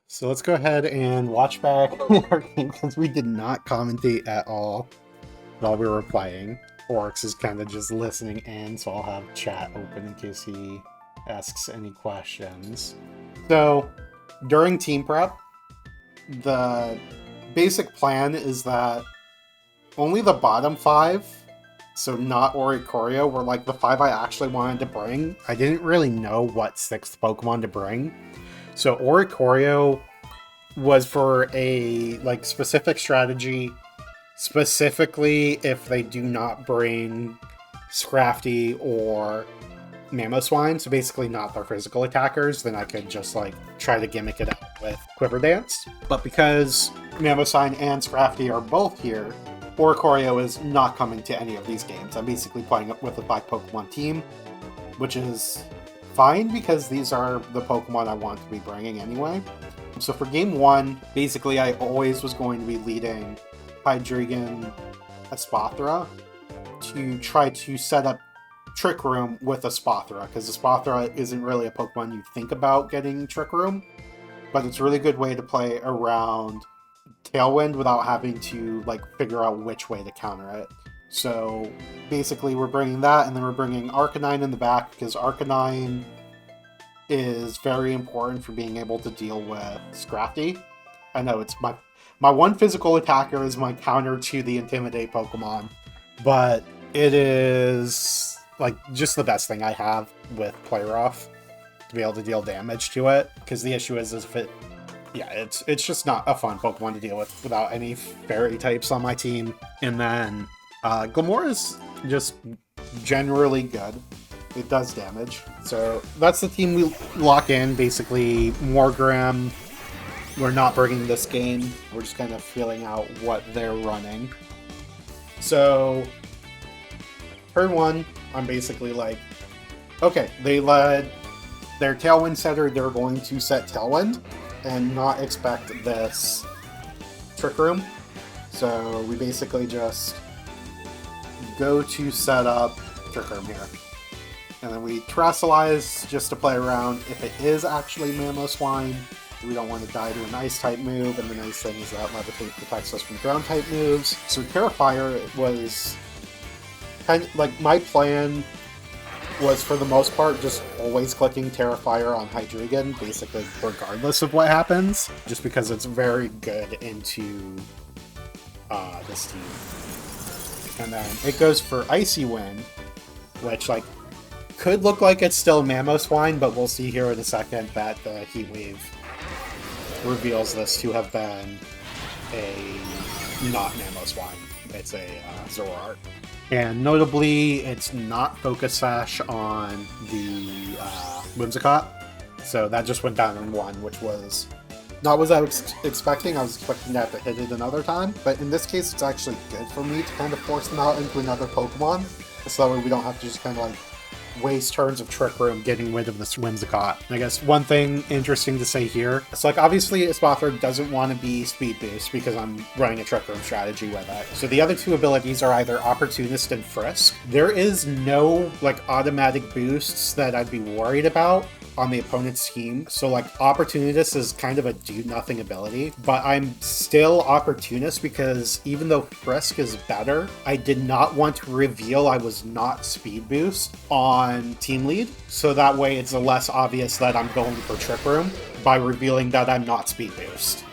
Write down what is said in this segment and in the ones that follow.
So let's go ahead and watch back our game because we did not commentate at all while we were playing. Oryx is kind of just listening in, so I'll have chat open in case he asks any questions. So during team prep, the basic plan is that only the bottom five, so not Oricorio, were like the five I actually wanted to bring. I didn't really know what sixth Pokemon to bring. So Oricorio was for a like specific strategy, specifically if they do not bring Scrafty or Mamoswine, so basically not their physical attackers, then I could just like try to gimmick it out with Quiver Dance. But because Mamoswine and Scrafty are both here, Oricorio is not coming to any of these games. I'm basically playing with a 5-Pokemon team, which is fine because these are the Pokemon I want to be bringing anyway. So for game one, basically I always was going to be leading Hydreigon Espathra to try to set up Trick Room with Espathra, because Espathra isn't really a Pokemon you think about getting Trick Room, but it's a really good way to play around Tailwind without having to like figure out which way to counter it. So basically we're bringing that, and then we're bringing Arcanine in the back because Arcanine is very important for being able to deal with Scrafty. I know it's my one physical attacker is my counter to the Intimidate Pokemon, but it is like just the best thing I have with Play Rough to be able to deal damage to it. Because the issue is if it, yeah, it's just not a fun Pokemon to deal with without any fairy types on my team. And then Glamora is just generally good. It does damage. So that's the team we lock in. Basically, Morgrem, we're not bringing this game. We're just kind of feeling out what they're running. So, turn one, I'm basically like, okay, they led their Tailwind setter. They're going to set Tailwind and not expect this Trick Room. So we basically just go to set up Trick Room here. And then we Terrasilize just to play around. If it is actually Mamoswine, we don't want to die to an Ice-type move, and the nice thing is that Levitate protects us from Ground-type moves. So Terrafire was kind of, like, my plan was, for the most part, just always clicking Terrafire on Hydreigon, basically regardless of what happens, just because it's very good into this team. And then it goes for Icy Wind, which, like, could look like it's still Mamoswine, but we'll see here in a second that the Heat Wave reveals this to have been a not Mamoswine. It's a Zoroark. And notably, it's not Focus Sash on the Whimsicott, so that just went down in one, which was not what I was expecting. I was expecting to have to hit it another time, but in this case, it's actually good for me to kind of force them out into another Pokemon, so that way we don't have to just kind of like waste turns of Trick Room getting rid of this Whimsicott. I guess one thing interesting to say here, it's like obviously Espathra doesn't want to be Speed Boost because I'm running a Trick Room strategy with it. So the other two abilities are either Opportunist and Frisk. There is no like automatic boosts that I'd be worried about on the opponent's team. So like Opportunist is kind of a do-nothing ability, but I'm still Opportunist because even though Frisk is better, I did not want to reveal I was not Speed Boost on Team Lead, so that way it's less obvious that I'm going for Trick Room by revealing that I'm not Speed Boost.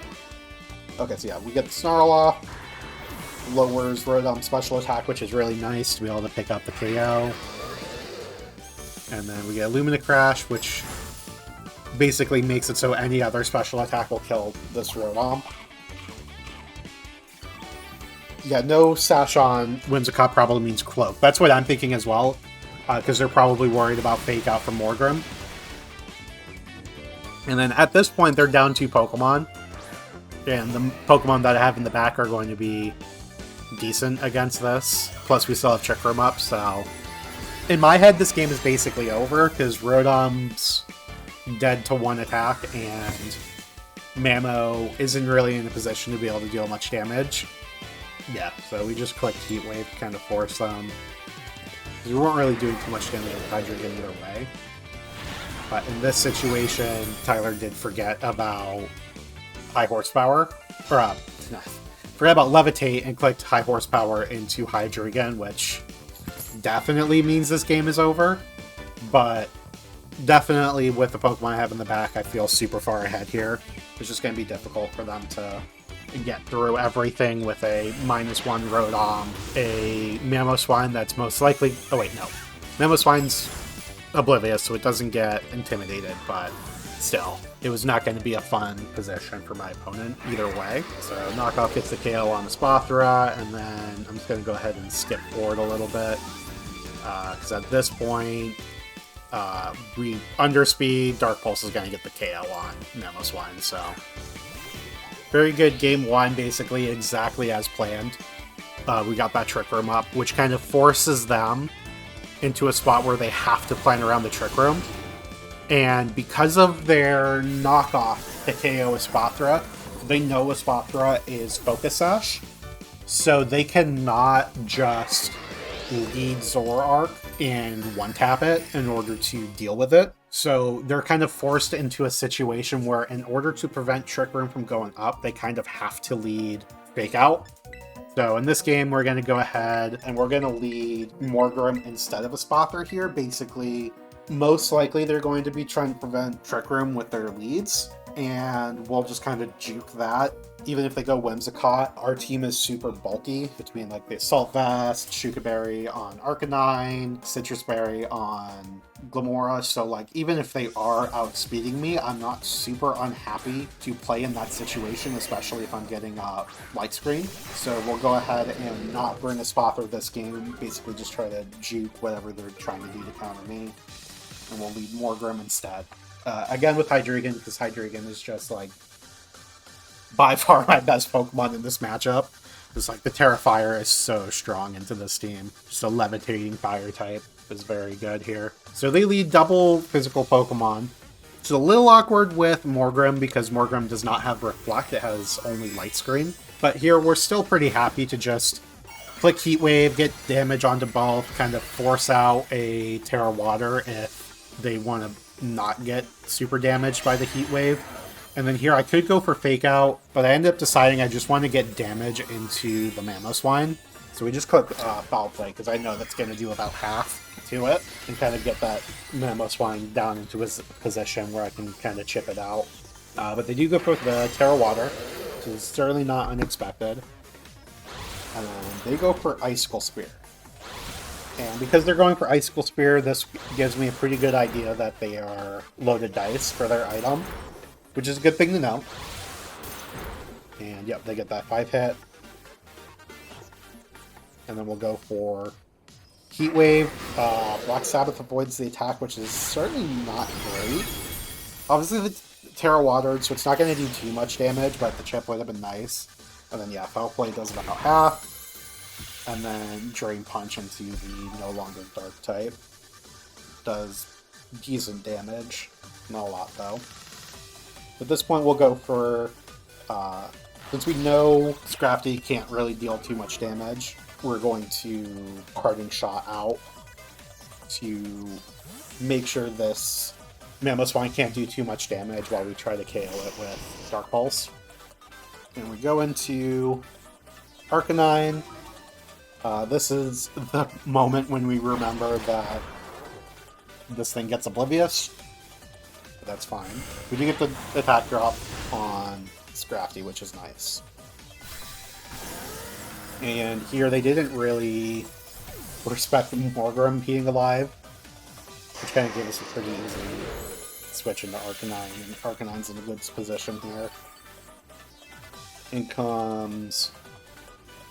Okay, so yeah, we get the Snarl off, lowers Rotom's special attack, which is really nice to be able to pick up the KO. And then we get Lumina Crash, which basically makes it so any other special attack will kill this Rotom. Yeah, no Sash on Whimsicott probably means Cloak. That's what I'm thinking as well, because they're probably worried about Fake Out from Morgrem. And then at this point, they're down 2 Pokemon, and the Pokemon that I have in the back are going to be decent against this. Plus, we still have Trick Room up, so in my head, this game is basically over, because Rotom's dead to 1 attack, and Mamo isn't really in a position to be able to deal much damage. Yeah, so we just clicked Heat Wave to kind of force them. We weren't really doing too much damage with Hydreigon either way. But in this situation, Tyler did forget about high horsepower, or forget about levitate and clicked high horsepower into Hydreigon, which definitely means this game is over. But definitely with the Pokemon I have in the back, I feel super far ahead here. It's just going to be difficult for them to get through everything with a -1 Rotom, a Mamoswine that's most likely... Oh wait, no. Mamoswine's oblivious, so it doesn't get intimidated, but still, it was not going to be a fun position for my opponent either way. So Knockoff gets the KO on the Spothra, and then I'm just going to go ahead and skip forward a little bit, because at this point, we underspeed, Dark Pulse is going to get the KO on Mamoswine, so very good game one, basically exactly as planned. We got that Trick Room up, which kind of forces them into a spot where they have to plan around the Trick Room. And because of their knockoff to KO Espathra, they know Espathra is Focus Sash, so they cannot just lead Zoroark and one-tap it in order to deal with it. So they're kind of forced into a situation where in order to prevent Trick Room from going up, they kind of have to lead Fake Out. So in this game, we're going to go ahead and we're going to lead Morgrem instead of Espathra here. Basically, most likely they're going to be trying to prevent Trick Room with their leads, and we'll just kind of juke that. Even if they go Whimsicott, our team is super bulky between like the Assault Vest, Shuka Berry on Arcanine, Citrus Berry on Glamora, so like even if they are outspeeding me, I'm not super unhappy to play in that situation, especially if I'm getting light screen. So we'll go ahead and not bring a Spothra this game, basically just try to juke whatever they're trying to do to counter me, and we'll lead Morgrem instead. Again with Hydreigon, because Hydreigon is just like by far my best Pokemon in this matchup. It's like the Terra Fire is so strong into this team. Just a levitating fire type is very good here. So they lead double physical Pokemon. It's a little awkward with Morgrem because Morgrem does not have Reflect, it has only Light Screen. But here we're still pretty happy to just click Heat Wave, get damage onto both, kind of force out a Terra Water if they want to not get super damaged by the Heat Wave. And then here I could go for Fake Out, but I ended up deciding I just want to get damage into the Mamoswine. So we just click Foul Play, because I know that's going to do about half to it, and kind of get that Mamoswine down into his position where I can kind of chip it out. But they do go for the Terra Water, which is certainly not unexpected. And they go for Icicle Spear. And because they're going for Icicle Spear, this gives me a pretty good idea that they are loaded dice for their item, which is a good thing to know. And yep, they get that 5-hit. And then we'll go for Heat Wave. Black Sabbath avoids the attack, which is certainly not great. Obviously the Terra Watered, so it's not going to do too much damage, but the chip would have been nice. And then yeah, Foul Play does about half. And then Drain Punch into the no longer Dark type. Does decent damage. Not a lot though. At this point, we'll go for, since we know Scrafty can't really deal too much damage, we're going to Parting Shot out to make sure this Mamoswine can't do too much damage while we try to KO it with Dark Pulse. And we go into Arcanine. This is the moment when we remember that this thing gets Oblivious. That's fine. We do get the attack drop on Scrafty, which is nice. And here they didn't really respect Morgrem being alive, which kind of gave us a pretty easy switch into Arcanine, and Arcanine's in a good position here. In comes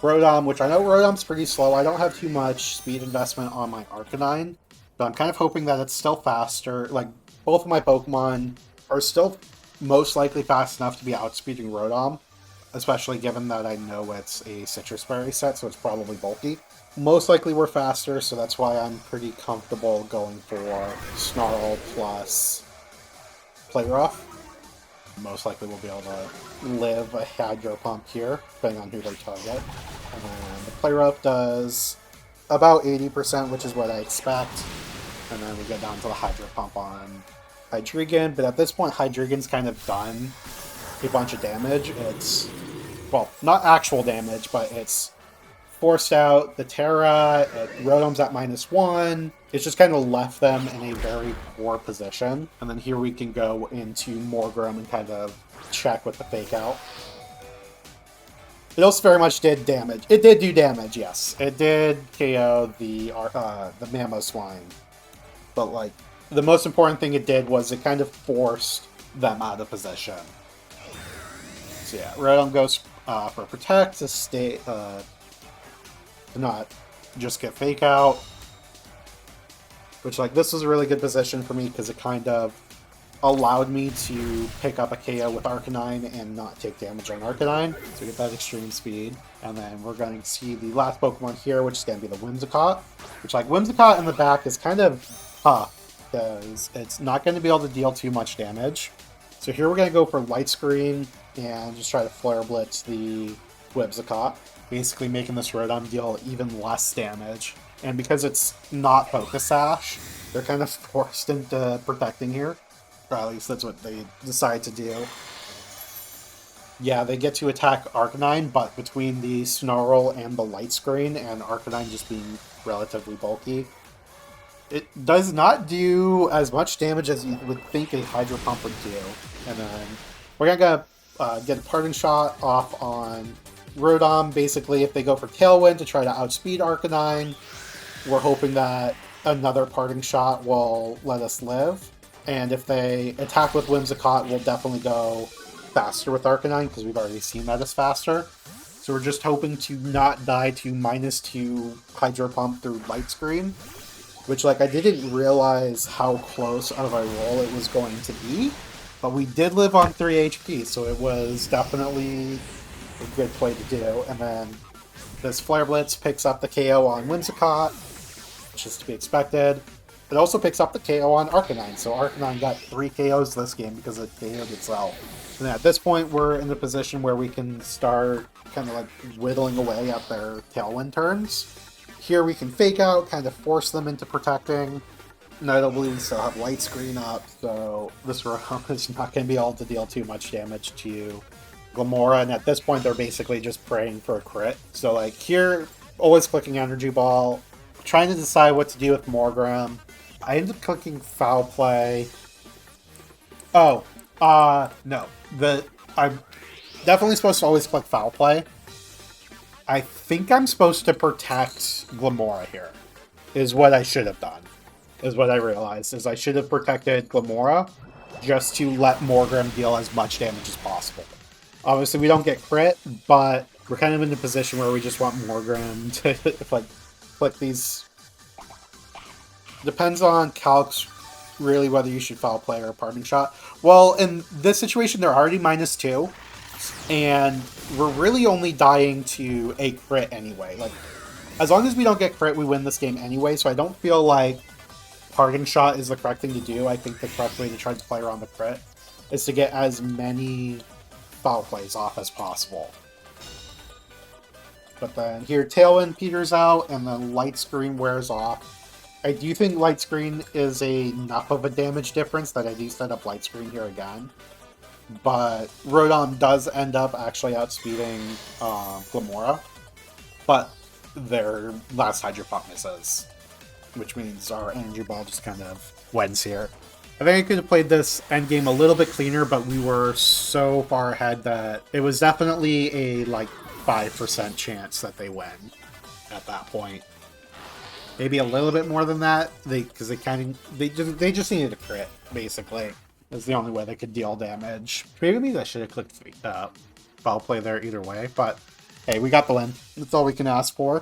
Rotom, which I know Rotom's pretty slow. I don't have too much speed investment on my Arcanine, but I'm kind of hoping that it's still faster. Like, both of my Pokemon are still most likely fast enough to be outspeeding Rotom, especially given that I know it's a Citrus Berry set, so it's probably bulky. Most likely we're faster, so that's why I'm pretty comfortable going for Snarl plus Play Rough. Most likely we'll be able to live a Hydro Pump here, depending on who they target. And the Play Rough does about 80%, which is what I expect. And then we get down to the Hydro Pump on Hydreigon, but at this point Hydreigon's kind of done a bunch of damage. It's, well, not actual damage, but it's forced out the Terra, Rotom's at -1. It's just kind of left them in a very poor position. And then here we can go into Morgrem and kind of check with the fake out. It also very much did damage. It did do damage, yes. It did KO the Mamoswine. But, like, the most important thing it did was it kind of forced them out of position. So yeah, Rotom goes for Protect to stay, to not just get Fake Out. Which, like, this was a really good position for me because it kind of allowed me to pick up a KO with Arcanine and not take damage on Arcanine. So we get that extreme speed. And then we're going to see the last Pokemon here, which is going to be the Whimsicott. Which, like, Whimsicott in the back is kind of tough because it's not going to be able to deal too much damage. So here we're going to go for Light Screen and just try to Flare Blitz the Whimsicott, basically making this Rotom deal even less damage. And because it's not Focus Sash, they're kind of forced into protecting here. Or at least that's what they decide to do. Yeah, they get to attack Arcanine, but between the Snarl and the Light Screen, and Arcanine just being relatively bulky, it does not do as much damage as you would think a Hydro Pump would do. And then we're going to get a Parting Shot off on Rotom. Basically, if they go for Tailwind to try to outspeed Arcanine, we're hoping that another Parting Shot will let us live. And if they attack with Whimsicott, we'll definitely go faster with Arcanine, because we've already seen that as faster. So we're just hoping to not die to -2 Hydro Pump through Light Screen. Which, like, I didn't realize how close of a roll it was going to be. But we did live on 3 HP, so it was definitely a good play to do. And then this Flare Blitz picks up the KO on Whimsicott, which is to be expected. It also picks up the KO on Arcanine, so Arcanine got 3 KOs this game because it KO'd itself. And at this point, we're in the position where we can start kind of like whittling away at their Tailwind turns. Here we can Fake Out, kind of force them into protecting. Notably, we still have Light Screen up, so this Rotom is not going to be able to deal too much damage to Glimmora, and at this point, they're basically just praying for a crit. So, like, here, always clicking Energy Ball, trying to decide what to do with Morgrem. I ended up clicking Foul Play. Oh, no. I'm definitely supposed to always click Foul Play. I think I'm supposed to protect Glimmora here, is what I should have done. Is what I realized, is I should have protected Glimmora just to let Morgrem deal as much damage as possible. Obviously, we don't get crit, but we're kind of in a position where we just want Morgrem to, like, click these. Depends on calcs, really, whether you should Foul Play or Parting Shot. Well, in this situation, they're already -2, and we're really only dying to a crit anyway. Like, as long as we don't get crit, we win this game anyway, so I don't feel like Parting Shot is the correct thing to do. I think the correct way to try to play around the crit is to get as many Foul Plays off as possible. But then here, Tailwind peters out, and then Light Screen wears off. I do think Light Screen is enough of a damage difference that I do set up Light Screen here again. But Rotom does end up actually outspeeding Glimmora. But their last Hydro Pump misses, which means our Energy Ball just kind of wins here. I think I could have played this endgame a little bit cleaner, but we were so far ahead that it was definitely a, like, 5% chance that they win at that point. Maybe a little bit more than that, because they just needed a crit, basically. That's the only way they could deal damage. Maybe I should have clicked Foul Play there either way, but hey, we got the win. That's all we can ask for.